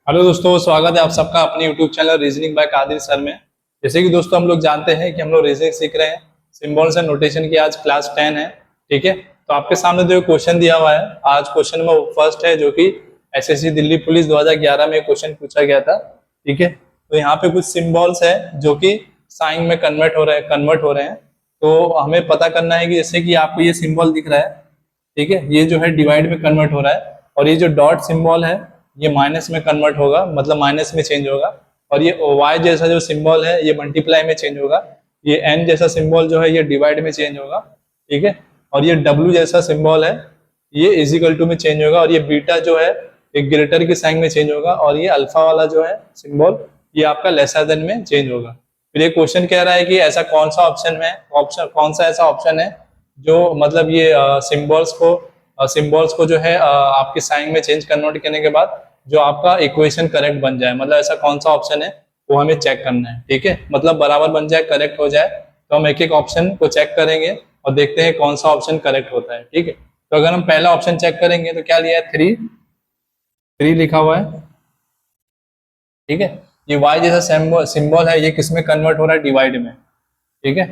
Hello दोस्तों, स्वागत है आप सबका अपने YouTube channel reasoning by Kadir sir में। जैसे कि दोस्तों हम लोग जानते हैं कि हम लोग रीजनिंग सीख रहे हैं सिंबल्स एंड नोटेशन की। आज क्लास 10 है। ठीक है, तो आपके सामने जो क्वेश्चन दिया हुआ है, आज क्वेश्चन में फर्स्ट है जो कि एसएससी दिल्ली पुलिस 2011 में क्वेश्चन पूछा गया था। ठीक है, तो यहाँ पे कुछ सिंबल्स है जो कि साइन में कन्वर्ट हो रहे हैं। तो हमें पता करना है कि जैसे कि आपको ये सिंबल दिख रहा है, ठीक है, ये जो है डिवाइड में कन्वर्ट हो रहा है, और ये जो डॉट सिंबल है ये माइनस में कन्वर्ट होगा, मतलब माइनस में चेंज होगा। और ये वाई जैसा जो सिंबल है ये मल्टीप्लाई में चेंज होगा। ये एन जैसा सिंबल जो है ये डिवाइड में चेंज होगा। ठीक है, और ये डब्ल्यू जैसा सिंबल है ये इजिकल टू में चेंज होगा। और ये बीटा जो है एक ग्रेटर के साइन में चेंज होगा। और ये अल्फा वाला जो है सिंबल ये आपका लेसर देन में चेंज होगा। फिर ये क्वेश्चन कह रहा है कि ऐसा कौन सा कौन सा ऐसा ऑप्शन है जो मतलब ये सिंबल्स को जो है आपके साइन में चेंज कन्वर्ट करने के बाद जो आपका इक्वेशन करेक्ट बन जाए। मतलब ऐसा कौन सा ऑप्शन है वो हमें चेक करना है। ठीक है, मतलब बराबर बन जाए, करेक्ट हो जाए। तो हम एक एक ऑप्शन को चेक करेंगे और देखते हैं कौन सा ऑप्शन करेक्ट होता है। ठीक है, तो अगर हम पहला ऑप्शन चेक करेंगे तो क्या लिया है, 3 लिखा हुआ है। ठीक है, ये y जैसा सिंबल है ये किसमें कन्वर्ट हो रहा है, डिवाइड में। ठीक है,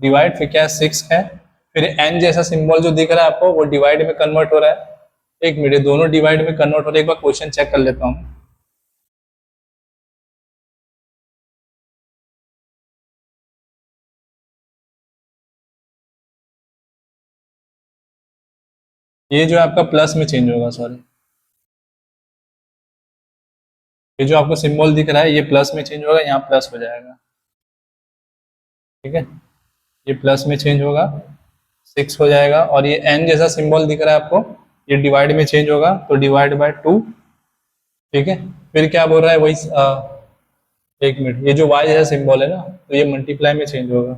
डिवाइड, फिर क्या है 6 है। फिर n जैसा सिंबल जो दिख रहा है आपको वो डिवाइड में कन्वर्ट हो रहा है। एक मिनट, दोनों डिवाइड में कन्वर्ट हो रहे हैं। एक बार क्वेश्चन चेक कर लेता हूँ। ये जो आपका प्लस में चेंज होगा, सॉरी, ये जो आपको सिंबल दिख रहा है ये प्लस में चेंज होगा, यहाँ प्लस हो जाएगा। ठीक है, ये प्लस में चेंज होगा, 6 हो जाएगा। और ये n जैसा सिंबल दिख रहा है आपको ये डिवाइड में चेंज होगा, तो डिवाइड बाय 2। ठीक है, फिर क्या बोल रहा है वही एक मिनट, ये जो y जैसा सिंबल है ना तो ये मल्टीप्लाई में चेंज होगा,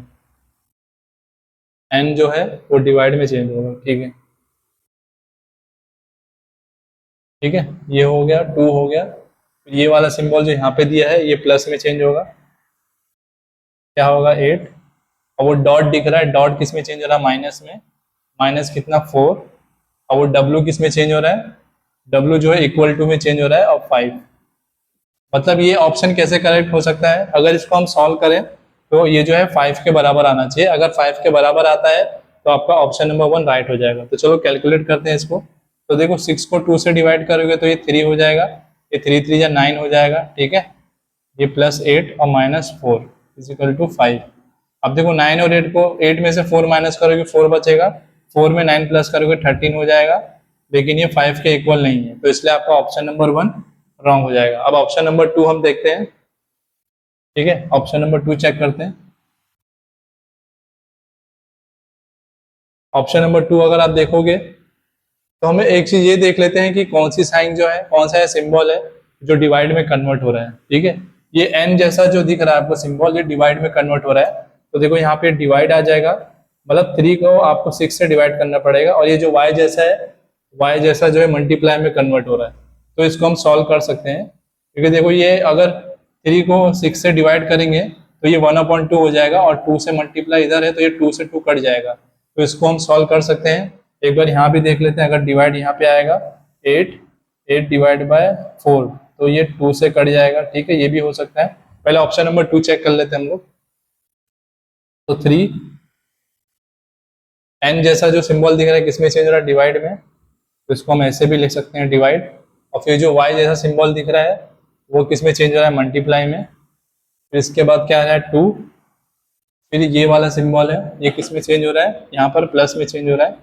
n जो है वो डिवाइड में चेंज होगा। ठीक है, ठीक है, ये हो गया, 2 हो गया। ये वाला सिंबल जो यहाँ पे दिया है ये प्लस में चेंज होगा, क्या होगा 8। और वो डॉट दिख रहा है, डॉट किस में चेंज हो रहा है, माइनस में। माइनस कितना, 4। और वो डब्ल्यू किस में चेंज हो रहा है, डब्ल्यू जो है इक्वल टू में चेंज हो रहा है, और 5। मतलब ये ऑप्शन कैसे करेक्ट हो सकता है, अगर इसको हम सॉल्व करें तो ये जो है 5 के बराबर आना चाहिए। अगर 5 के बराबर आता है तो आपका ऑप्शन नंबर 1 राइट हो जाएगा। तो चलो कैलकुलेट करते हैं इसको। तो देखो 6 को 2 से डिवाइड करोगे तो ये 3 हो जाएगा, ये 3 3 या 9 हो जाएगा। ठीक है, ये +8 और -4 इजिकल टू 5। अब देखो 9 और 8 को, 8 में से 4 माइनस करोगे 4 बचेगा, 4 में 9 प्लस करोगे 13 हो जाएगा। लेकिन ये 5 के इक्वल नहीं है, तो इसलिए आपका ऑप्शन नंबर 1 रॉन्ग हो जाएगा। अब ऑप्शन नंबर 2 हम देखते हैं। ठीक है, ऑप्शन नंबर 2 चेक करते हैं। ऑप्शन नंबर 2 अगर आप देखोगे तो हमें एक चीज ये देख लेते हैं कि कौन सी साइन जो है, कौन सा सिंबल है जो डिवाइड में कन्वर्ट हो रहा है। ठीक है, ये एन जैसा जो दिख रहा है आपको सिंबल ये डिवाइड में कन्वर्ट हो रहा है। तो देखो यहाँ पे डिवाइड आ जाएगा, मतलब 3 को आपको 6 से डिवाइड करना पड़ेगा। और ये जो वाई जैसा है, वाई जैसा जो है मल्टीप्लाई में कन्वर्ट हो रहा है। तो इसको हम सॉल्व कर सकते हैं, क्योंकि देखो ये अगर 3 को 6 से डिवाइड करेंगे तो ये 1/2 हो जाएगा, और 2 से मल्टीप्लाई इधर है तो ये 2 से 2 कट जाएगा। तो इसको हम सॉल्व कर सकते हैं। एक बार यहाँ भी देख लेते हैं, अगर डिवाइड यहाँ पे आएगा 8, 8 डिवाइड बाय 4 तो ये 2 से कट जाएगा। ठीक है, ये भी हो सकता है। पहले ऑप्शन नंबर 2 चेक कर लेते हैं हम लोग। तो 3, एन जैसा जो सिंबल दिख रहा है किसमें चेंज हो रहा है, डिवाइड में। तो इसको हम ऐसे भी लिख सकते हैं, डिवाइड। और फिर जो वाई जैसा सिंबल दिख रहा है वो किसमें चेंज हो रहा है, मल्टीप्लाई में। फिर इसके बाद क्या आ रहा है, 2। फिर ये वाला सिंबल है ये किसमें चेंज हो रहा है, यहाँ पर प्लस में चेंज हो रहा है।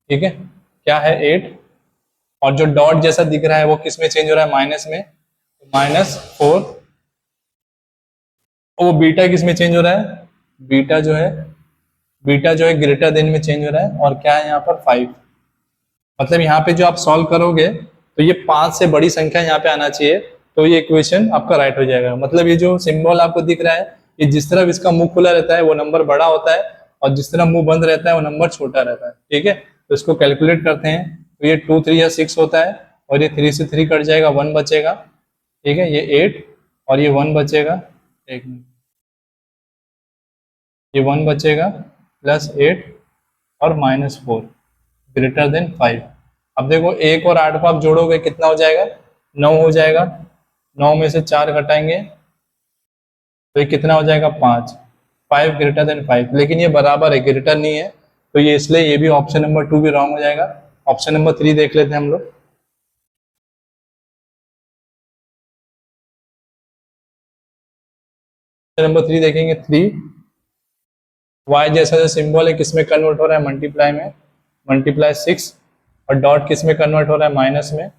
ठीक है, क्या है 8। और जो डॉट जैसा दिख रहा है वो किसमें चेंज हो रहा है, माइनस में, -4। और वो बीटा किसमें चेंज हो रहा है, बीटा जो है ग्रेटर देन में चेंज हो रहा है। और क्या है यहाँ पर 5। मतलब यहाँ पे जो आप सॉल्व करोगे तो ये 5 से बड़ी संख्या यहाँ पे आना चाहिए, तो ये इक्वेशन आपका राइट हो जाएगा। मतलब ये जो सिंबल आपको दिख रहा है ये जिस तरफ इसका मुंह खुला रहता है वो नंबर बड़ा होता है, और जिस तरह मुंह बंद रहता है वो नंबर छोटा रहता है। ठीक है, तो इसको कैलकुलेट करते हैं। तो ये 2 3 या 6 होता है, और ये 3 से 3 कट जाएगा, 1 बचेगा। ठीक है, ये 8 और ये 1 बचेगा, एक मिनट, ये 1 बचेगा, +8 और -4 ग्रेटर देन 5। अब देखो 1 और 8 को आप जोड़ोगे कितना हो जाएगा, 9 हो जाएगा। 9 में से 4 घटाएंगे तो ये कितना हो जाएगा 5। 5 ग्रेटर देन 5, लेकिन ये बराबर है, ग्रेटर नहीं है, तो ये इसलिए ये भी ऑप्शन नंबर 2 भी रॉन्ग हो जाएगा। ऑप्शन नंबर 3 देख लेते हैं हम लोग। नंबर 3 देखेंगे, 3 y जैसा जो सिंबल है किसमें कन्वर्ट हो रहा है, मल्टीप्लाई में, मल्टीप्लाई 6, और डॉट किसमें कन्वर्ट हो रहा है, माइनस में,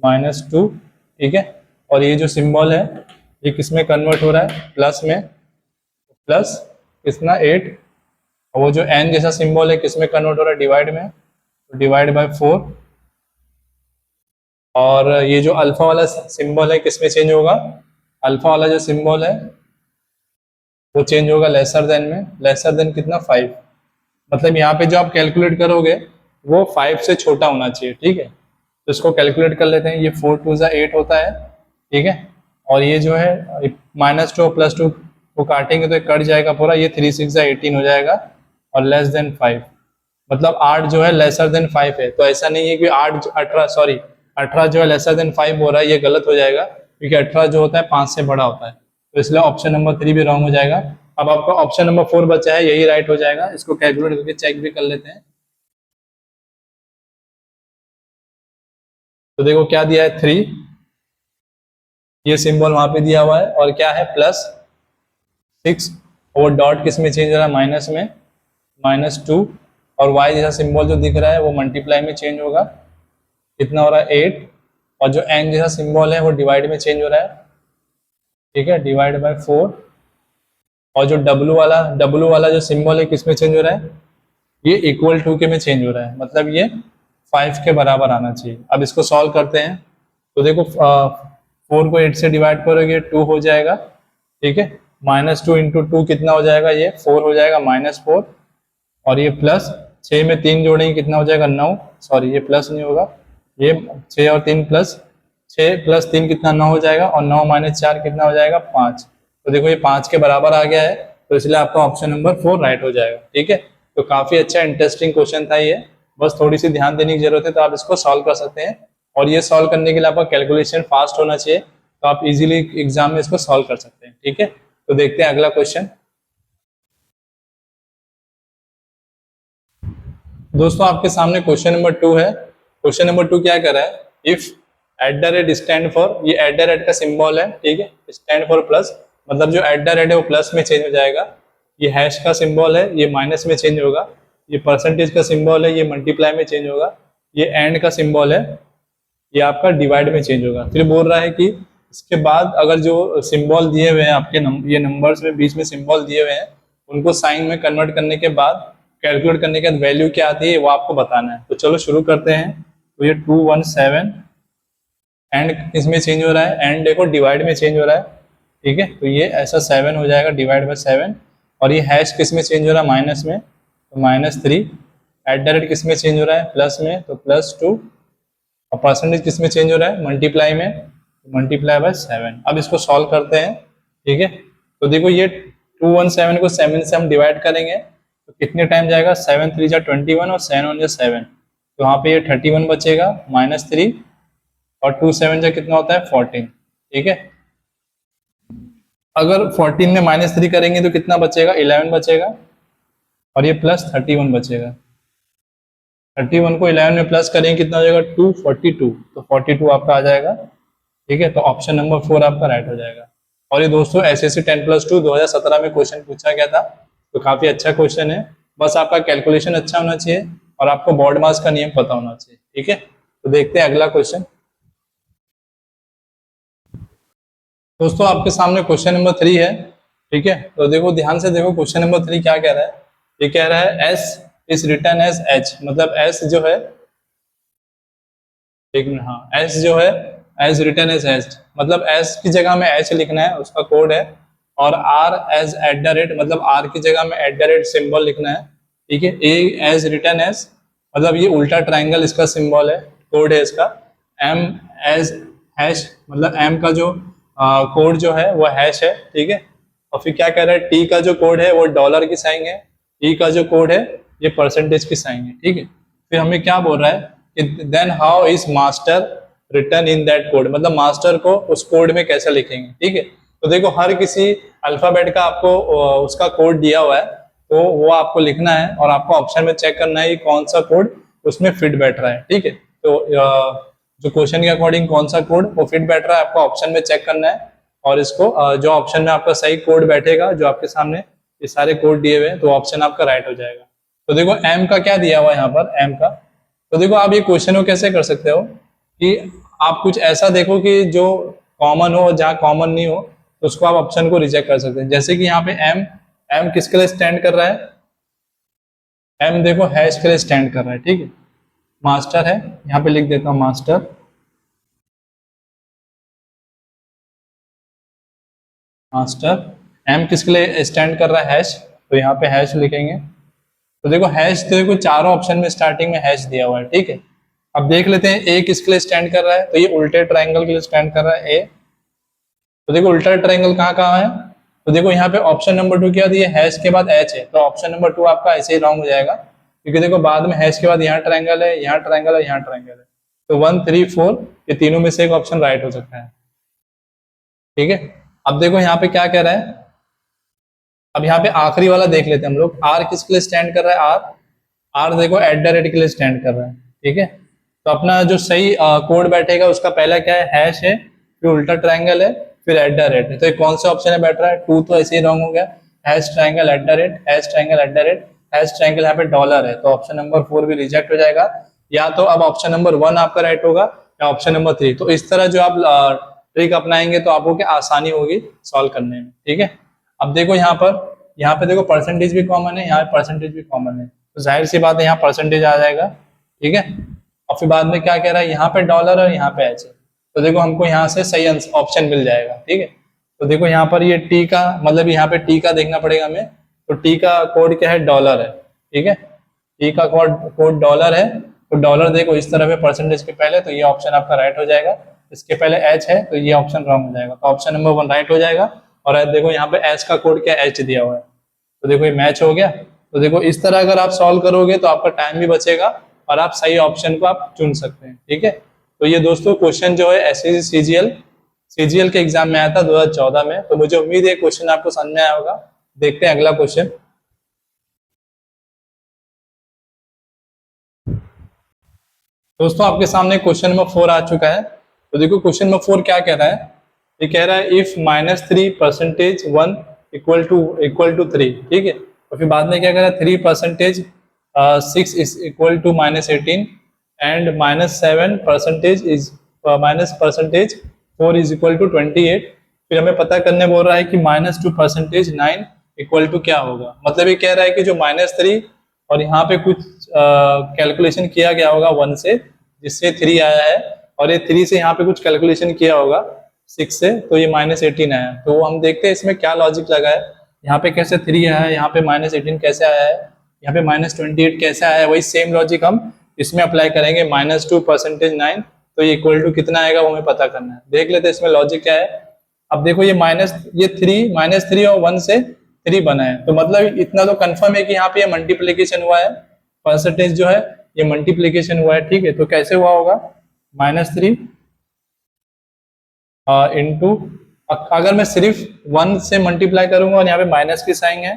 -2, ठीक है। और ये जो सिंबल है ये किसमें कन्वर्ट हो रहा है, प्लस में, प्लस कितना 8, और वो जो n जैसा सिंबल है किसमें कन्वर्ट हो रहा है, डिवाइड में, तो डिवाइड बाय 4। और ये जो अल्फा वाला सिंबल है किसमें चेंज होगा, अल्फा वाला जो सिंबल है वो चेंज होगा लेसर देन में, लेसर देन कितना 5, मतलब यहाँ पे जो आप कैलकुलेट करोगे वो 5 से छोटा होना चाहिए, ठीक है। तो इसको कैलकुलेट कर लेते हैं, ये 4 2 8 होता है, ठीक है। और ये जो है -2 +2 को काटेंगे तो ये कट जाएगा पूरा, ये 3 6 18 हो जाएगा, और लेस देन 5, मतलब 8 जो है लेसर देन 5 है। तो ऐसा नहीं है कि 18 जो है लेसर देन 5 हो रहा है, ये गलत हो जाएगा, क्योंकि 18 जो होता है 5 से बड़ा होता है, तो इसलिए ऑप्शन नंबर 3 भी रॉन्ग हो जाएगा। अब आपका ऑप्शन नंबर 4 बचा है, यही राइट हो जाएगा। इसको कैलकुलेट करके चेक भी कर लेते हैं। तो देखो क्या दिया है, 3, ये सिंबल वहां पे दिया हुआ है, और क्या है +6, और डॉट किस में चेंज हो रहा है, माइनस में, -2, और y जैसा सिंबल जो दिख रहा है वो मल्टीप्लाई में चेंज होगा, कितना हो रहा है 8, और जो n जैसा सिंबल है वो डिवाइड में चेंज हो रहा है, ठीक है, डिवाइड बाय 4। और जो W वाला जो सिंबल है किसमें चेंज हो रहा है, ये इक्वल टू के में चेंज हो रहा है, मतलब ये 5 के बराबर आना चाहिए। अब इसको सॉल्व करते हैं, तो देखो 4 को 8 से डिवाइड करोगे 2 हो जाएगा, ठीक है, -2 × 2 कितना हो जाएगा, ये 4 हो जाएगा, -4, और ये प्लस 6 में 3 जोड़ेंगे कितना हो जाएगा 9, सॉरी ये प्लस नहीं होगा, ये 6 और 3 प्लस 6 + 3 कितना 9 हो जाएगा, और 9 - 4 कितना हो जाएगा 5। तो देखो ये 5 के बराबर आ गया है, तो इसलिए आपका ऑप्शन नंबर 4 राइट हो जाएगा, ठीक है। तो काफी अच्छा इंटरेस्टिंग क्वेश्चन था ये, बस थोड़ी सी ध्यान देने की जरूरत है, तो आप इसको सॉल्व कर सकते हैं। और ये सॉल्व करने के लिए आपका कैलकुलेशन फास्ट होना चाहिए, तो आप इजीली एग्जाम में इसको सॉल्व कर सकते हैं, ठीक है। तो देखते हैं अगला क्वेश्चन। दोस्तों आपके सामने क्वेश्चन नंबर 2 है। क्वेश्चन नंबर 2 क्या कर रहा है, इफ @ स्टैंड फॉर, ये @ का सिंबल है, ठीक है, स्टैंड फॉर प्लस, मतलब जो @ है वो प्लस में चेंज हो जाएगा, ये हैश का सिंबल है ये माइनस में चेंज होगा, ये परसेंटेज का सिंबल है ये मल्टीप्लाई में चेंज होगा, ये एंड का सिंबल है ये आपका डिवाइड में चेंज होगा। फिर बोल रहा है कि इसके बाद अगर जो सिंबल दिए हुए हैं आपके ये नंबर्स में बीच में सिंबल दिए हुए हैं उनको साइन में कन्वर्ट करने के बाद, कैलकुलेट करने के बाद वैल्यू क्या आती है वो आपको बताना है। तो चलो शुरू करते हैं। तो ये 217 एंड इसमें चेंज हो रहा है, एंड देखो डिवाइड में चेंज हो रहा है, ठीक है, तो ये ऐसा 7 हो जाएगा डिवाइड बाय 7, और ये हैश किस में चेंज हो रहा है, माइनस में, तो -3, @ किस में चेंज हो रहा है, प्लस में, तो +2, और परसेंटेज किस में चेंज हो रहा है, मल्टीप्लाई में, मल्टीप्लाई बाय 7। अब इसको सॉल्व करते हैं, ठीक है। तो देखो ये 217 को 7 से हम डिवाइड करेंगे तो कितने टाइम जाएगा, 7 3 जा 21 और 7 1 जा 7, तो यहाँ पे ये 31 बचेगा, -3, और 2 7 जा कितना होता है 14, ठीक है। अगर 14 में -3 करेंगे तो कितना बचेगा, 11 बचेगा, और ये +31 बचेगा। 31 को 11 में प्लस करेंगे कितना हो जाएगा, 242, तो 42 आपका आ जाएगा, ठीक है। तो ऑप्शन नंबर 4 आपका राइट हो जाएगा। और ये दोस्तों SSC 10+2 2017 में क्वेश्चन पूछा गया था, तो काफी अच्छा क्वेश्चन है, बस आपका कैलकुलेशन अच्छा होना चाहिए और आपको बोर्ड मास का नियम पता होना चाहिए, ठीक है। तो देखते हैं अगला क्वेश्चन। दोस्तों आपके सामने क्वेश्चन नंबर 3 है, ठीक है। तो देखो ध्यान से देखो क्वेश्चन नंबर 3 क्या कह रहा है, ये कह रहा है S is written as H, मतलब S जो है, एक मिनट, हाँ, S जो है एज रिटन एज H, मतलब S की जगह में H लिखना है, उसका कोड है, और R एज @ मतलब R की जगह में @ सिंबल लिखना है, ठीक है। A एज रिटन एज, मतलब ये उल्टा ट्राइंगल इसका सिंबल है, कोड है इसका। M एज हैश, मतलब M का जो कोड जो है वो हैश है, ठीक है। और फिर क्या कह रहा है, T का जो कोड है वो डॉलर की साइन है, E का जो कोड है ये परसेंटेज की साइन है, ठीक है। फिर हमें क्या बोल रहा है कि then how is master written in that code, मतलब मास्टर को उस कोड में कैसे लिखेंगे। ठीक है, तो देखो हर किसी अल्फाबेट का आपको उसका कोड दिया हुआ है, तो वो आपको लिखना है और आपको ऑप्शन में चेक करना है कि कौन सा कोड उसमें फिट बैठ रहा है। ठीक है, तो जो क्वेश्चन के अकॉर्डिंग कौन सा कोड वो फिट बैठ रहा है आपको ऑप्शन में चेक करना है, और इसको जो ऑप्शन में आपका सही कोड बैठेगा, जो आपके सामने ये सारे कोड दिए हुए हैं, तो ऑप्शन आपका राइट हो जाएगा। तो देखो एम का क्या दिया हुआ है यहाँ पर, एम का, तो देखो आप ये क्वेश्चन को कैसे कर सकते हो कि आप कुछ ऐसा देखो कि जो कॉमन हो, जहाँ कॉमन नहीं हो तो उसको आप ऑप्शन को रिजेक्ट कर सकते हैं। जैसे कि यहाँ पे एम, एम किसके लिए स्टैंड कर रहा है, एम देखो हैश के लिए स्टैंड कर रहा है। ठीक है, मास्टर है, यहाँ पे लिख देता हूँ मास्टर, मास्टर, एम किसके लिए स्टैंड कर रहा है, हैश, तो यहाँ पे हैश लिखेंगे। तो देखो हैश, देखो चारों ऑप्शन में स्टार्टिंग में हैश दिया हुआ है। ठीक है, अब देख लेते हैं ए किसके लिए स्टैंड कर रहा है, तो ये उल्टे ट्रायंगल के लिए स्टैंड कर रहा है ए। तो देखो उल्टा ट्रायंगल कहाँ कहाँ है, तो देखो यहाँ पे ऑप्शन नंबर 2 क्या दिया, हैश के बाद एच है, तो ऑप्शन नंबर 2 आपका ऐसे ही रॉन्ग हो जाएगा, क्योंकि देखो बाद में हैश के बाद यहाँ ट्रायंगल है, यहाँ ट्रायंगल है, यहाँ ट्रायंगल है, तो 1 3 4 ये तीनों में से एक ऑप्शन राइट हो सकता है। ठीक है, अब देखो यहाँ पे क्या कह रहा है, अब यहाँ पे आखिरी वाला देख लेते हैं हम लोग, आर किसके लिए स्टैंड कर रहा है, आर, आर देखो एट द रेट के लिए स्टैंड कर रहा है। ठीक है, तो अपना जो सही कोड बैठेगा उसका पहला क्या है, हैश है, फिर उल्टा ट्रायंगल है, फिर एट द रेट है, तो ये कौन से ऑप्शन में बैठ रहा है, 2 तो ऐसे ही रॉन्ग हो गया, hash triangle at the rate, hash triangle at the rate, hash triangle यहाँ पे डॉलर है, तो ऑप्शन नंबर 4 भी रिजेक्ट हो जाएगा। या तो अब ऑप्शन नंबर 1 आपका राइट होगा या ऑप्शन नंबर 3। तो इस तरह जो आप ट्रिक अपनाएंगे तो आपको क्या आसानी होगी सॉल्व करने में। ठीक है, अब देखो यहाँ पे देखो परसेंटेज भी कॉमन है, यहाँ पे परसेंटेज भी कॉमन है, तो जाहिर सी बात है यहाँ परसेंटेज आ जाएगा। ठीक है, और फिर बाद में क्या कह रहा है, यहाँ पे डॉलर और यहाँ पे एच है, तो देखो हमको यहाँ से सही ऑप्शन मिल जाएगा। ठीक है, तो देखो यहाँ पर ये टी का मतलब यहाँ पे टी का देखना पड़ेगा हमें, तो टी का कोड क्या है, डॉलर है। ठीक है, टी का कोड डॉलर है, तो डॉलर देखो इस तरह पे परसेंटेज के पहले, तो ये ऑप्शन आपका राइट हो जाएगा। इसके पहले एच है तो ये ऑप्शन रॉन्ग हो जाएगा, तो ऑप्शन नंबर 1 राइट हो जाएगा। और देखो यहाँ पे एच का कोड क्या एच दिया हुआ है, तो देखो ये मैच हो गया। तो देखो इस तरह अगर आप सॉल्व करोगे तो आपका टाइम भी बचेगा और आप सही ऑप्शन को आप चुन सकते हैं। ठीक है, तो ये दोस्तों क्वेश्चन जो है एसएससी सीजीएल के एग्जाम में आया था 2014 में, तो मुझे उम्मीद है क्वेश्चन आपको समझ में आया होगा। देखते हैं अगला क्वेश्चन। दोस्तों आपके सामने क्वेश्चन नंबर 4 आ चुका है, तो देखो क्वेश्चन नंबर 4 क्या कह रहा है, ये कह रहा है इफ -3% 1 इक्वल टू 3। ठीक है, और फिर बाद में क्या कह रहा है, 3% 6 is equal to -18 and -7% is -% 4 is equal to 28। फिर हमें पता करने बोल रहा है कि -2% 9 इक्वल टू क्या होगा। मतलब ये कह रहा है कि जो -3 और यहाँ पे कुछ कैलकुलेशन किया गया होगा 1 से, जिससे 3 आया है, और ये 3 से यहाँ पे कुछ कैलकुलेशन किया होगा 6 से, तो ये -18 आया। तो हम देखते हैं इसमें क्या लॉजिक लगा है, यहाँ पे कैसे 3 आया है, यहाँ पे -18 कैसे आया है, यहाँ पे -28 कैसे आया है, वही सेम लॉजिक हम इसमें अप्लाई करेंगे। -2% 9, तो ये इक्वल टू कितना आएगा वो हमें पता करना है। देख लेते हैं इसमें लॉजिक क्या है। अब देखो ये -3 और 1 से 3 बना है, तो मतलब इतना तो कंफर्म है कि यहाँ पे ये मल्टीप्लीकेशन हुआ है, परसेंटेज जो है ये मल्टीप्लीकेशन हुआ है। ठीक है, तो कैसे हुआ होगा, -3 इंटू, अगर मैं सिर्फ 1 से मल्टीप्लाई करूंगा और यहाँ पे माइनस के साइन है,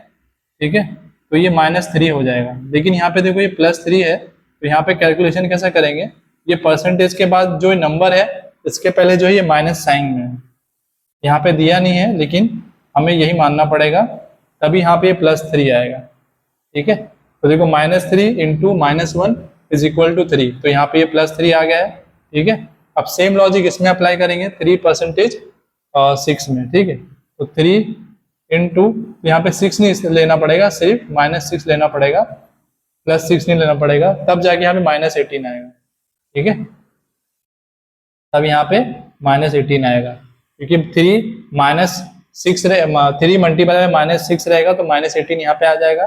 ठीक है, तो ये -3 हो जाएगा। लेकिन यहाँ पे देखो ये +3 है, तो यहाँ पे कैलकुलेशन कैसे करेंगे, ये परसेंटेज के बाद जो नंबर है इसके पहले जो है ये माइनस साइन में है, यहाँ पे दिया नहीं है लेकिन हमें यही मानना पड़ेगा, तभी यहाँ पे +3 आएगा। ठीक है, तो देखो -3 इंटू -1 इज इक्वल टू 3, तो यहाँ पे ये +3 आ गया है। ठीक है, अब सेम लॉजिक इसमें अप्लाई करेंगे 3% 6 में। ठीक है, तो 3 इंटू, यहाँ पे 6 नहीं लेना पड़ेगा, सिर्फ -6 लेना पड़ेगा, +6 नहीं लेना पड़ेगा, तब जाके यहाँ पे -18 आएगा। ठीक है, तब यहाँ पे -18 आएगा, क्योंकि 3 मल्टीप्लाई में -6 रहेगा तो -18 यहाँ पे आ जाएगा।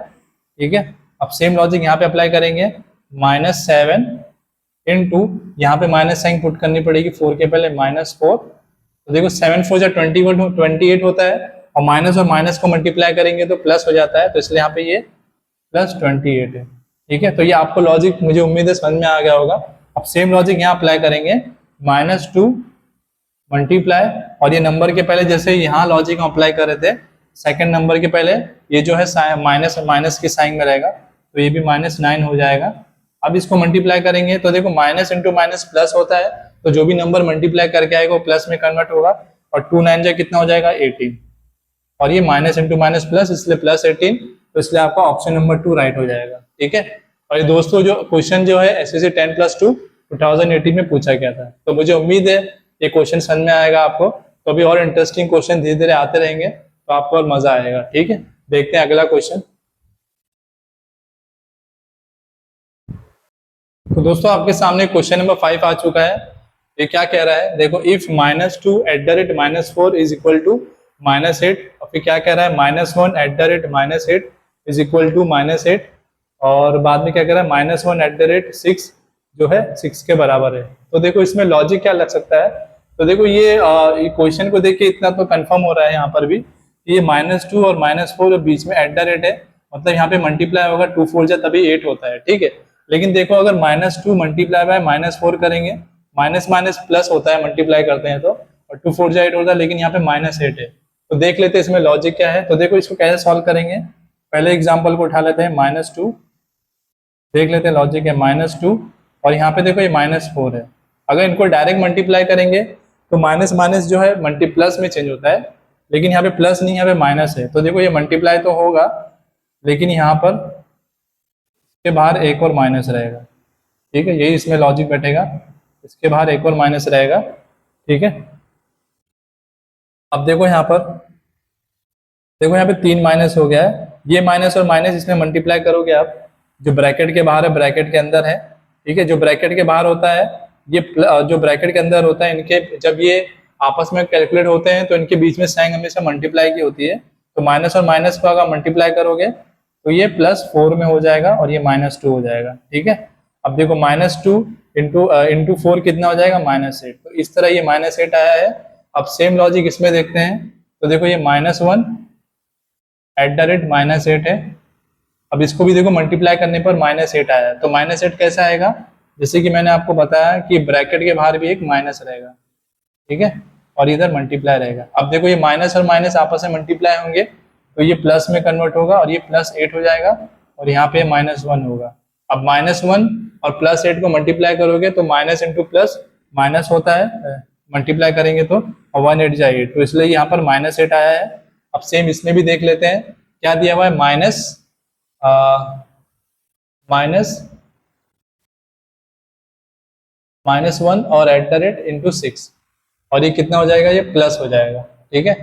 ठीक है, अब सेम लॉजिक यहाँ पे अप्लाई करेंगे, -7 इंटू, यहाँ पे माइनस साइन पुट करनी पड़ेगी 4 के पहले, -4, तो देखो 7 4 जा 28 होता है, और माइनस को मल्टीप्लाई करेंगे तो प्लस हो जाता है, तो इसलिए यहाँ पे ये +28 है। ठीक है, तो ये आपको लॉजिक मुझे उम्मीद है समझ में आ गया होगा। अब सेम लॉजिक यहाँ अप्लाई करेंगे, -2 मल्टीप्लाई, और ये नंबर के पहले जैसे यहाँ लॉजिक अप्लाई कर रहे थे, सेकंड नंबर के पहले ये जो है माइनस माइनस के साइन में रहेगा, तो ये भी -9 हो जाएगा। अब इसको मल्टीप्लाई करेंगे तो देखो माइनस इंटू माइनस प्लस होता है, तो जो भी नंबर मल्टीप्लाई करके आएगा वो प्लस में कन्वर्ट होगा, और 2 9 जा कितना हो जाएगा 18, और ये माइनस इंटू माइनस प्लस इसलिए +18, तो इसलिए आपका ऑप्शन नंबर 2 राइट हो जाएगा। ठीक है, और ये दोस्तों जो क्वेश्चन जो है एसएससी 10+2 2018 में पूछा गया था, तो मुझे उम्मीद है ये क्वेश्चन समझ में आएगा आपको। तो अभी और इंटरेस्टिंग क्वेश्चन धीरे धीरे आते रहेंगे, तो आपको और मजा आएगा। ठीक है, देखते हैं अगला क्वेश्चन। तो दोस्तों आपके सामने क्वेश्चन नंबर 5 आ चुका है। ये क्या कह रहा है, देखो इफ -2 @-4 इज इक्वल टू -8, और फिर क्या कह रहा है -1 @-8 इज इक्वल टू -8, और बाद में क्या कह रहा है -1 @6 जो है 6 के बराबर है। तो देखो इसमें लॉजिक क्या लग सकता है, तो देखो ये क्वेश्चन को देख के इतना तो कंफर्म हो रहा है यहाँ पर भी, ये -2 और -4 बीच में @ है, मतलब यहाँ पे मल्टीप्लाई होगा 2 4 जा तभी 8 होता है। ठीक है, लेकिन देखो अगर -2 मल्टीप्लाई बाय -4 करेंगे, माइनस माइनस प्लस होता है मल्टीप्लाई करते हैं तो, और 2 4 जा 8 होता है, लेकिन यहाँ पे -8 है। तो देख लेते हैं इसमें लॉजिक क्या है। तो देखो इसको कैसे सॉल्व करेंगे, पहले एग्जाम्पल को उठा लेते हैं, -2 देख लेते हैं लॉजिक है -2, और यहाँ पे देखो ये -4 है। अगर इनको डायरेक्ट मल्टीप्लाई करेंगे तो माइनस माइनस जो है मल्टी प्लस में चेंज होता है, लेकिन यहाँ पे प्लस नहीं यहाँ पे माइनस है, तो देखो ये मल्टीप्लाई तो होगा, लेकिन यहाँ पर इसके बाहर एक और माइनस रहेगा। ठीक है, यही इसमें लॉजिक बैठेगा, इसके बाहर एक और माइनस रहेगा। ठीक है, अब देखो यहाँ पर, देखो यहाँ पे 3 माइनस हो गया है, ये माइनस और माइनस इसमें मल्टीप्लाई करोगे आप, जो ब्रैकेट के बाहर है ब्रैकेट के अंदर है। ठीक है, जो ब्रैकेट के बाहर होता है ये जो ब्रैकेट के अंदर होता है, इनके जब ये आपस में कैलकुलेट होते हैं तो इनके बीच में साइन हमेशा मल्टीप्लाई की होती है, तो माइनस और माइनस को अगर मल्टीप्लाई करोगे तो ये +4 में हो जाएगा और ये -2 हो जाएगा। ठीक है, अब देखो -2 इंटू 4 कितना हो जाएगा -8, तो इस तरह ये -8 आया है। अब सेम लॉजिक इसमें देखते हैं, तो देखो ये -1 @-8 है, अब इसको भी देखो मल्टीप्लाई करने पर -8 आया है, तो -8 कैसा आएगा, जैसे कि मैंने आपको बताया कि ब्रैकेट के बाहर भी एक माइनस रहेगा। ठीक है, और इधर मल्टीप्लाई रहेगा। अब देखो ये माइनस और माइनस आपस में मल्टीप्लाई होंगे तो ये प्लस में कन्वर्ट होगा और ये +8 हो जाएगा, और यहाँ पे -1 होगा। अब -1 और +8 को मल्टीप्लाई करोगे तो माइनस इंटू प्लस माइनस होता है, मल्टीप्लाई करेंगे तो, और 1 8 जा 8, तो इसलिए यहाँ पर -8 आया है। अब सेम इसमें भी देख लेते हैं, क्या दिया हुआ है -1 और @6, और ये कितना हो जाएगा, ये प्लस हो जाएगा। ठीक है,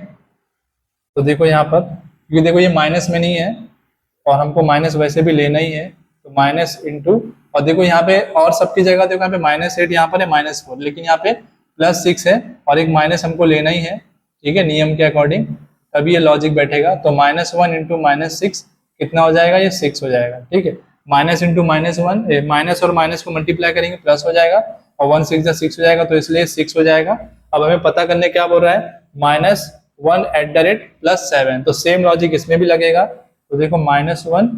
तो देखो यहाँ पर, क्योंकि देखो ये माइनस में नहीं है और हमको माइनस वैसे भी लेना ही है, तो माइनस इंटू, और देखो यहाँ पे और सबकी जगह देखो यहाँ पे -8 यहाँ पर है -4, लेकिन यहाँ पे +6 है और एक माइनस हमको लेना ही है। ठीक है, नियम के अकॉर्डिंग तभी ये लॉजिक बैठेगा, तो -1 इंटू -6 कितना हो जाएगा, ये 6 हो जाएगा। ठीक है, माइनस इंटू -1, माइनस और माइनस को मल्टीप्लाई करेंगे प्लस हो जाएगा, और 1 6 जा 6 हो जाएगा, तो इसलिए 6 हो जाएगा। अब हमें पता करने क्या बोल रहा है, -1 @+7, तो सेम लॉजिक इसमें भी लगेगा। तो देखो -1,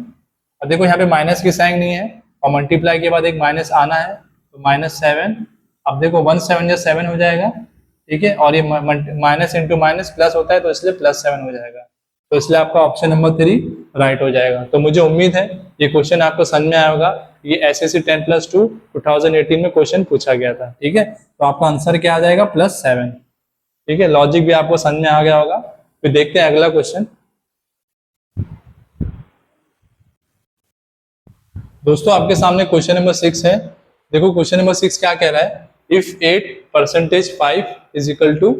और देखो यहाँ पे माइनस की साइन नहीं है, और मल्टीप्लाई के बाद एक माइनस आना है, तो -7। अब देखो 1 7 जा 7 हो जाएगा। ठीक है, और ये माइनस इंटू माइनस प्लस होता है, तो इसलिए +7 हो जाएगा, तो इसलिए आपका ऑप्शन नंबर 3 राइट हो जाएगा। तो मुझे उम्मीद है ये क्वेश्चन आपको समझ में आया होगा। ये एसएससी 10+2 2018 में क्वेश्चन पूछा गया था। ठीक है, तो आपका आंसर क्या आ जाएगा, +7। ठीक है, लॉजिक भी आपको समझ में आ गया होगा। फिर देखते हैं अगला क्वेश्चन। दोस्तों आपके सामने क्वेश्चन नंबर 6 है। देखो क्वेश्चन नंबर 6 क्या कह रहा है, इफ 8% 5 इज इक्वल टू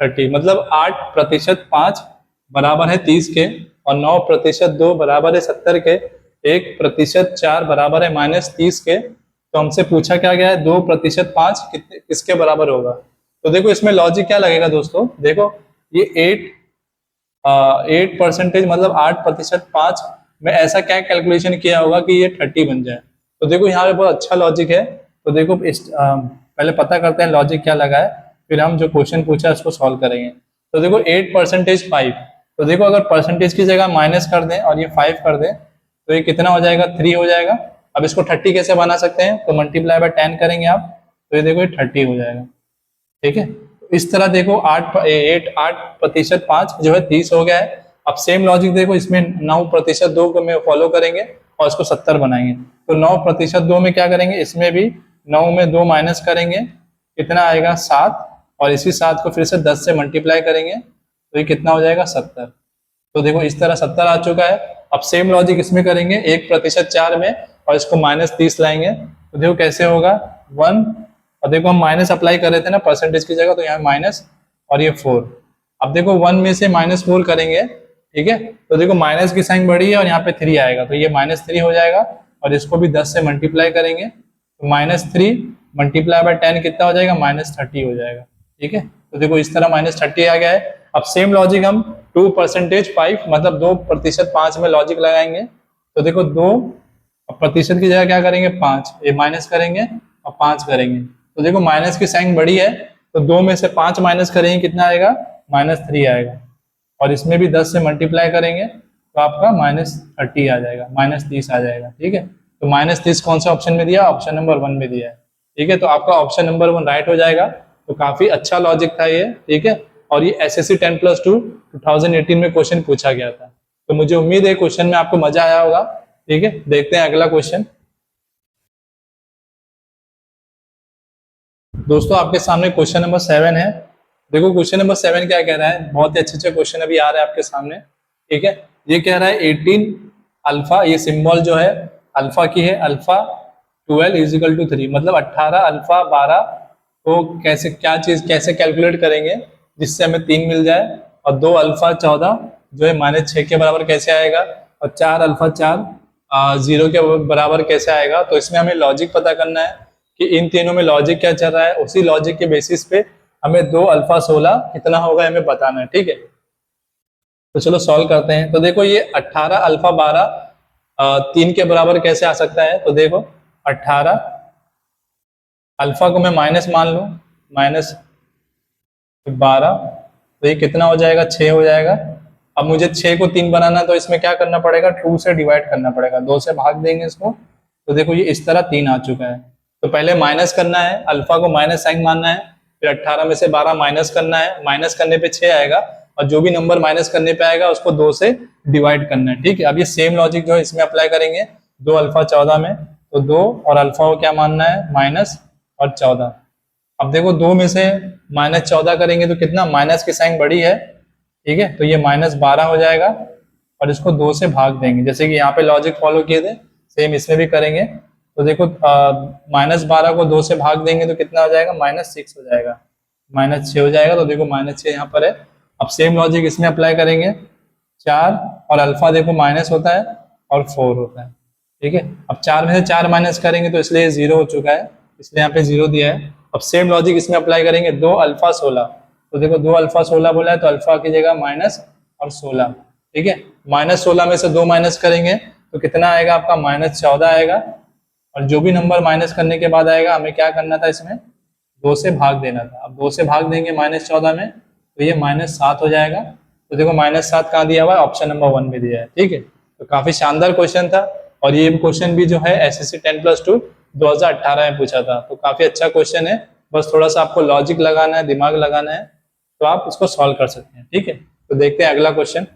30, मतलब 8% 5 बराबर है 30 के, और 9% 2 बराबर है 70 के, 1% 4 बराबर है -30 के। तो हमसे पूछा क्या गया है, 2% 5 किसके बराबर होगा। तो देखो इसमें लॉजिक क्या लगेगा दोस्तों, देखो ये 8% मतलब 8% 5 में ऐसा क्या कैलकुलेशन किया होगा कि ये 30 बन जाए। तो देखो यहाँ पे बहुत अच्छा लॉजिक है। तो देखो पहले पता करते हैं लॉजिक क्या लगा है, फिर हम जो क्वेश्चन पूछा है उसको सॉल्व करेंगे। तो देखो 8% 5, तो देखो अगर परसेंटेज की जगह माइनस कर दें और ये 5 कर दें तो ये कितना हो जाएगा, 3 हो जाएगा। अब इसको 30 कैसे बना सकते हैं, तो मल्टीप्लाई बाय 10 करेंगे आप, तो ये देखो ये 30 हो जाएगा। ठीक है। तो इस तरह देखो 8% 5 जो है 30 हो गया है। अब सेम लॉजिक देखो इसमें 9% 2 को में फॉलो करेंगे और इसको 70 बनाएंगे। तो 9% 2 में क्या करेंगे, इसमें भी 9 में 2 माइनस करेंगे, कितना आएगा 7, और इसी 7 को फिर से 10 से मल्टीप्लाई करेंगे तो ये कितना हो जाएगा 70। तो देखो इस तरह 70 आ चुका है। अब सेम लॉजिक इसमें करेंगे 1% 4 में और इसको -30 लाएंगे तो देखो कैसे होगा 1, और देखो हम माइनस अप्लाई कर रहे थे ना परसेंटेज की जगह, तो यहाँ माइनस और ये 4। अब देखो 1 में से -4 करेंगे, ठीक है, तो देखो माइनस की साइन बड़ी है और यहाँ पे 3 आएगा तो ये -3 हो जाएगा, और इसको भी 10 से मल्टीप्लाई करेंगे तो -3 मल्टीप्लाई बाय 10 कितना हो जाएगा -30 हो जाएगा। ठीक है, तो देखो इस तरह -30 आ गया है। अब सेम लॉजिक हम 2% 5 मतलब 2% 5 में लॉजिक लगाएंगे तो देखो 2 प्रतिशत की जगह क्या करेंगे 5, ये माइनस करेंगे और 5 करेंगे तो देखो माइनस की साइन बड़ी है तो 2 में से 5 माइनस करेंगे कितना आएगा -3 आएगा, और इसमें भी 10 से मल्टीप्लाई करेंगे तो आपका -30 आ जाएगा, -30 आ जाएगा। ठीक है, तो -30 कौन सा ऑप्शन में दिया, ऑप्शन नंबर 1 में दिया है। ठीक है, तो आपका ऑप्शन नंबर 1 राइट हो जाएगा। तो काफी अच्छा लॉजिक था ये। ठीक है, और ये SSC 10+2 2018 में क्वेश्चन पूछा गया था। तो मुझे उम्मीद है क्वेश्चन में आपको मजा आया होगा। ठीक है, देखते हैं अगला क्वेश्चन। दोस्तों आपके सामने क्वेश्चन नंबर 7 है। देखो क्वेश्चन नंबर 7 क्या कह रहा है, बहुत ही अच्छे अच्छे क्वेश्चन अभी आ रहे हैं आपके सामने। ठीक है, ये कह रहा है 18 अल्फा, ये सिंबल जो है अल्फा की है, अल्फा 12 = 3, मतलब 18 अल्फा 12 को कैसे क्या चीज कैसे कैलकुलेट करेंगे जिससे हमें 3 मिल जाए, और 2 अल्फा 14 जो है -6 के बराबर कैसे आएगा, और 4 अल्फा 4 0 के बराबर कैसे आएगा। तो इसमें हमें लॉजिक पता करना है कि इन तीनों में लॉजिक क्या चल रहा है, उसी लॉजिक के बेसिस पे हमें 2 अल्फा 16 कितना होगा हमें बताना है। ठीक है, तो चलो सॉल्व करते हैं। तो देखो ये 18 अल्फा 12 3 के बराबर कैसे आ सकता है, तो देखो 18 अल्फा को मैं माइनस मान लूं, -12 तो ये कितना हो जाएगा 6 हो जाएगा। अब मुझे 6 को 3 बनाना तो इसमें क्या करना पड़ेगा 2 से डिवाइड करना पड़ेगा, 2 से भाग देंगे इसको तो देखो ये इस तरह 3 आ चुका है। तो पहले माइनस करना है, अल्फा को माइनस साइन मानना है, फिर 18 में से 12 माइनस करना है, माइनस करने पे 6 आएगा, और जो भी नंबर माइनस करने पे आएगा उसको 2 से डिवाइड करना है। ठीक है, अब ये सेम लॉजिक जो है इसमें अप्लाई करेंगे 2 अल्फा 14 में, तो 2 और अल्फा को क्या मानना है माइनस और 14। अब देखो 2 में से -14 करेंगे तो कितना, माइनस की साइन बड़ी है, ठीक है, तो ये -12 हो जाएगा, और इसको 2 से भाग देंगे जैसे कि यहाँ पे लॉजिक फॉलो किए थे सेम इसमें भी करेंगे। तो देखो -12 को 2 से भाग देंगे तो कितना हो जाएगा -6 हो जाएगा, -6 हो जाएगा। तो देखो -6 यहाँ पर है। अब सेम लॉजिक इसमें अप्लाई करेंगे, 4 और अल्फा देखो माइनस होता है और 4 होता है। ठीक है, अब 4 में से 4 माइनस करेंगे तो इसलिए 0 हो चुका है, इसलिए यहाँ पे 0 दिया है। अब सेम लॉजिक इसमें अप्लाई करेंगे 2 अल्फा 16, तो देखो 2 अल्फा 16 बोला है तो अल्फा की जगह माइनस और 16। ठीक है, -16 में से 2 माइनस करेंगे तो कितना आएगा आपका -14 आएगा, और जो भी नंबर माइनस करने के बाद आएगा हमें क्या करना था इसमें 2 से भाग देना था। अब 2 से भाग देंगे -14 में तो ये -7 हो जाएगा। तो देखो -7 कहाँ दिया हुआ है, ऑप्शन नंबर 1 में दिया है। ठीक है, तो काफी शानदार क्वेश्चन था, और ये क्वेश्चन भी जो है SSC 10+2 2018 में पूछा था। तो काफी अच्छा क्वेश्चन है, बस थोड़ा सा आपको लॉजिक लगाना है, दिमाग लगाना है, तो आप उसको सॉल्व कर सकते हैं। ठीक है, तो देखते हैं अगला क्वेश्चन।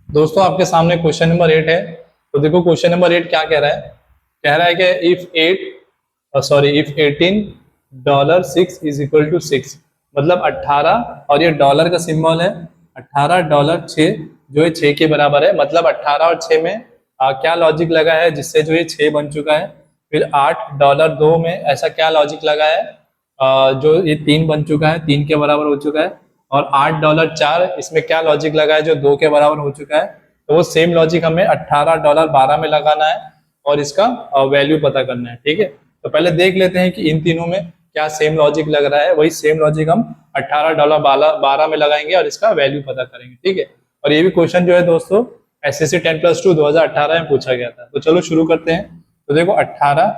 दोस्तों आपके सामने क्वेश्चन नंबर 8 है। तो देखो क्वेश्चन नंबर 8 क्या कह रहा है, कह रहा है कि इफ 18 $6 = 6, मतलब 18 और ये डॉलर का सिंबल है, 18 डॉलर 6 जो है 6 के बराबर है, मतलब 18 और 6 में क्या लॉजिक लगा है जिससे जो ये 6 बन चुका है। फिर 8 डॉलर 2 में ऐसा क्या लॉजिक लगा है जो ये 3 बन चुका है, 3 के बराबर हो चुका है, और 8 डॉलर 4 इसमें क्या लॉजिक लगा है जो 2 के बराबर हो चुका है। तो वो सेम लॉजिक हमें 18 डॉलर 12 में लगाना है और इसका वैल्यू पता करना है। ठीक है, तो पहले देख लेते हैं कि इन तीनों में क्या सेम लॉजिक लग रहा है, वही सेम लॉजिक हम 18 डॉलर 12 में लगाएंगे और इसका वैल्यू पता करेंगे। ठीक है, और ये भी क्वेश्चन जो है दोस्तों SSC 10+2 2018 में पूछा गया था। तो चलो शुरू करते हैं। तो देखो 18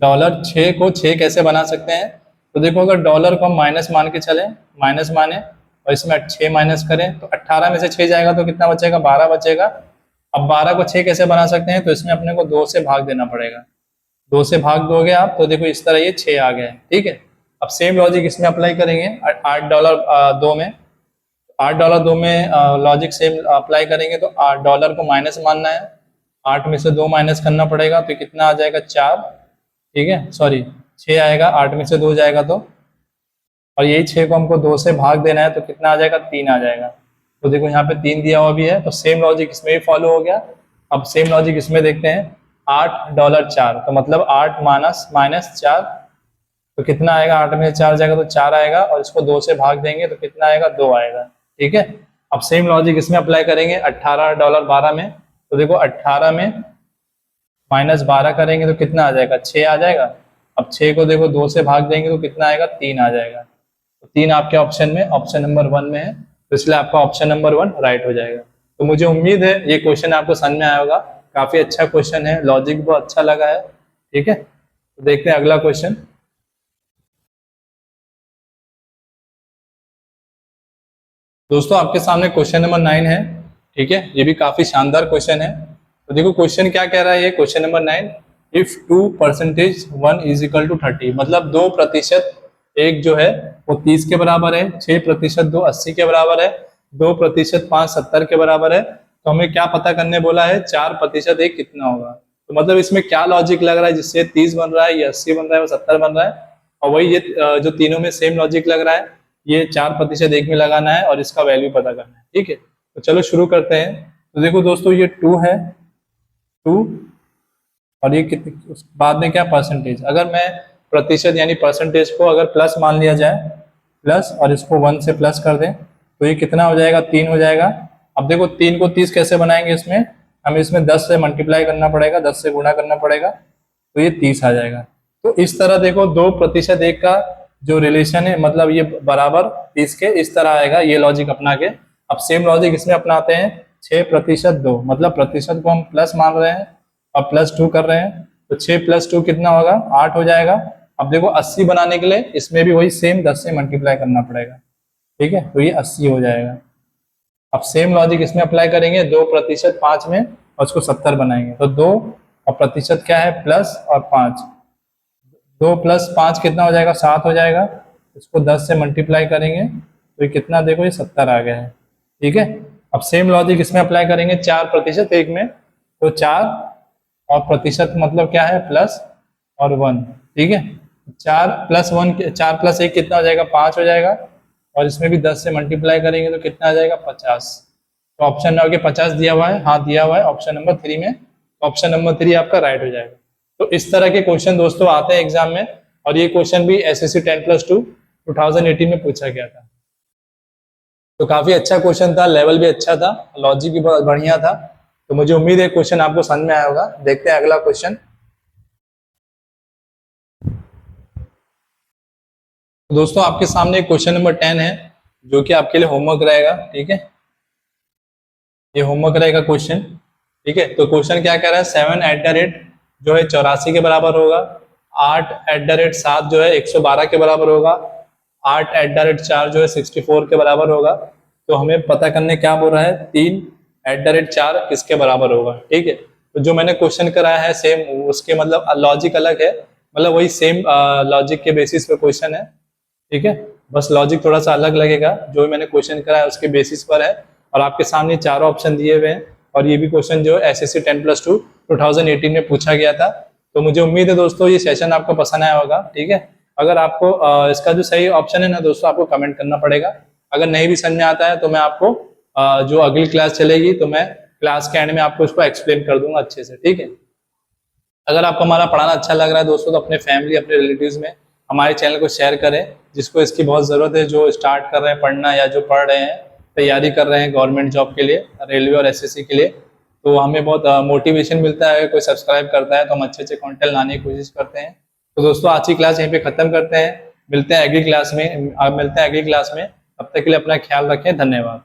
डॉलर 6 को 6 कैसे बना सकते हैं, तो देखो अगर डॉलर को हम माइनस मान के चले, माइनस माने और इसमें 6 माइनस करें तो 18 में से 6 जाएगा तो कितना बचेगा 12 बचेगा। अब 12 को 6 कैसे बना सकते हैं, तो इसमें अपने को 2 से भाग देना पड़ेगा, 2 से भाग दोगे आप तो देखो इस तरह ये 6 आ गया है, ठीक है। अब सेम लॉजिक इसमें अप्लाई करेंगे $8 में, $8 में लॉजिक सेम अप्लाई करेंगे तो $8 को माइनस मानना है, 8 में से 2 माइनस करना पड़ेगा तो कितना आ जाएगा 4, ठीक है, सॉरी 6 आएगा, 8 में से 2 जाएगा तो, और यही 6 को हमको 2 से भाग देना है तो कितना आ जाएगा 3 आ जाएगा। तो देखो यहाँ पे 3 दिया हुआ भी है, तो सेम लॉजिक इसमें भी फॉलो हो गया। अब सेम लॉजिक इसमें देखते हैं, $8 4 तो मतलब 8 माइनस 4 तो कितना आएगा, 8 में 4 जाएगा तो 4 आएगा, और इसको 2 से भाग देंगे तो कितना आएगा 2 आएगा, ठीक है। अब सेम लॉजिक इसमें अप्लाई करेंगे $18 में, तो देखो 18 में माइनस 12 करेंगे तो कितना आ जाएगा 6 आ जाएगा। अब 6 को देखो 2 से भाग देंगे तो कितना आएगा 3 आ जाएगा। तो 3 आपके ऑप्शन में, ऑप्शन नंबर 1 में है, तो इसलिए आपका ऑप्शन नंबर 1 राइट हो जाएगा। तो मुझे उम्मीद है ये क्वेश्चन आपको समझ में आया होगा, काफी अच्छा क्वेश्चन है, लॉजिक बहुत अच्छा लगा है, ठीक है। तो देखते हैं अगला क्वेश्चन। दोस्तों आपके सामने क्वेश्चन नंबर 9 है, ठीक है, ये भी काफी शानदार क्वेश्चन है। तो देखो क्वेश्चन क्या कह रहा है, ये question number 9, if 2% 1 is equal to 30, मतलब 2% एक जो है वो 30 के बराबर है, 6% 2 80 के बराबर है, 2% 5 70 के बराबर है, तो हमें क्या पता करने बोला है, 4% एक कितना होगा। तो मतलब इसमें क्या लॉजिक लग रहा है जिससे 30 बन रहा है, ये 80 बन रहा है, वो 70 बन रहा है, और वही ये जो तीनों में सेम लॉजिक लग रहा है, ये 4% एक में लगाना है और इसका वैल्यू पता करना है, ठीक है। तो चलो शुरू करते हैं। तो देखो दोस्तों ये 2 है, 2 और ये कितने बाद में क्या परसेंटेज, अगर मैं प्रतिशत यानी परसेंटेज को अगर प्लस मान लिया जाए, प्लस और इसको 1 से प्लस कर दें तो ये कितना हो जाएगा 3 हो जाएगा। अब देखो 3 को 30 कैसे बनाएंगे, इसमें हमें इसमें 10 से मल्टीप्लाई करना पड़ेगा, 10 से गुणा करना पड़ेगा, तो ये 30 आ जाएगा। तो इस तरह देखो 2% एक का जो रिलेशन है, मतलब ये बराबर 30 के, इस तरह आएगा ये लॉजिक अपना के। अब सेम लॉजिक इसमें अपनाते हैं, 6% 2, मतलब प्रतिशत को हम प्लस मान रहे हैं और +2 कर रहे हैं, तो 6 + 2 कितना होगा 8 हो जाएगा। अब देखो 80 बनाने के लिए इसमें भी वही सेम 10 से मल्टीप्लाई करना पड़ेगा, ठीक है, तो ये 80 हो जाएगा। अब सेम लॉजिक इसमें अप्लाई करेंगे, 2% 5 में और उसको 70 बनाएंगे, तो 2 और प्रतिशत क्या है प्लस और 5, 2 + 5 कितना हो जाएगा 7 हो जाएगा, इसको 10 से मल्टीप्लाई करेंगे तो ये कितना देखो ये 70 आ गया है, ठीक है। अब सेम लॉजिक इसमें अप्लाई करेंगे, 4% एक में, तो 4 और प्रतिशत मतलब क्या है प्लस और 1, ठीक है, 4 + 1 4 + 1 कितना हो जाएगा 5 हो जाएगा, और इसमें भी 10 से मल्टीप्लाई करेंगे तो कितना आ जाएगा 50। तो ऑप्शन नंबर 50 दिया हुआ है, हाँ दिया हुआ है ऑप्शन नंबर 3 में, ऑप्शन नंबर 3 आपका राइट हो जाएगा। तो इस तरह के क्वेश्चन दोस्तों आते हैं एग्जाम में, और ये क्वेश्चन भी SSC 10+2 2018 में पूछा गया था। तो काफी अच्छा क्वेश्चन था, लेवल भी अच्छा था, लॉजिक भी बहुत बढ़िया था। तो मुझे उम्मीद है क्वेश्चन आपको समझ में आया होगा। देखते हैं अगला क्वेश्चन। तो दोस्तों आपके सामने क्वेश्चन नंबर 10 है, जो कि आपके लिए होमवर्क रहेगा, ठीक है, ये होमवर्क रहेगा क्वेश्चन, ठीक है। तो क्वेश्चन क्या कह रहा है, 7 जो है 84 के बराबर होगा, 8 जो है 112 के बराबर होगा, 8 जो है 64 के बराबर होगा। तो हमें पता करने क्या बोल रहा है, 3 किसके बराबर होगा, ठीक है। तो जो मैंने क्वेश्चन कराया है सेम उसके मतलब लॉजिक अलग है, मतलब वही सेम लॉजिक के बेसिस पे क्वेश्चन है, ठीक है, बस लॉजिक थोड़ा सा अलग लगेगा, जो मैंने क्वेश्चन कराया उसके बेसिस पर है। और आपके सामने चारों ऑप्शन दिए हुए हैं, और ये भी क्वेश्चन जो SSC 10+2 2018 में पूछा गया था। तो मुझे उम्मीद है दोस्तों ये सेशन आपको पसंद आया होगा, ठीक है। अगर आपको इसका जो सही ऑप्शन है ना दोस्तों, आपको कमेंट करना पड़ेगा। अगर नहीं भी समझ में आता है तो मैं आपको जो अगली क्लास चलेगी तो मैं क्लास के एंड में आपको इसको एक्सप्लेन कर दूंगा अच्छे से, ठीक है। अगर आपको हमारा पढ़ाना अच्छा लग रहा है दोस्तों, तो अपने फैमिली अपने रिलेटिव्स में हमारे चैनल को शेयर करें, जिसको इसकी बहुत ज़रूरत है, जो स्टार्ट कर रहे हैं पढ़ना या जो पढ़ रहे हैं, तैयारी कर रहे हैं गवर्नमेंट जॉब के लिए, रेलवे और SSC के लिए। तो हमें बहुत मोटिवेशन मिलता है, कोई सब्सक्राइब करता है तो हम अच्छे अच्छे कंटेंट लाने की कोशिश करते हैं। तो दोस्तों आज की क्लास यहीं पे ख़त्म करते हैं, मिलते हैं अगली क्लास में, तब तक के लिए अपना ख्याल रखें, धन्यवाद।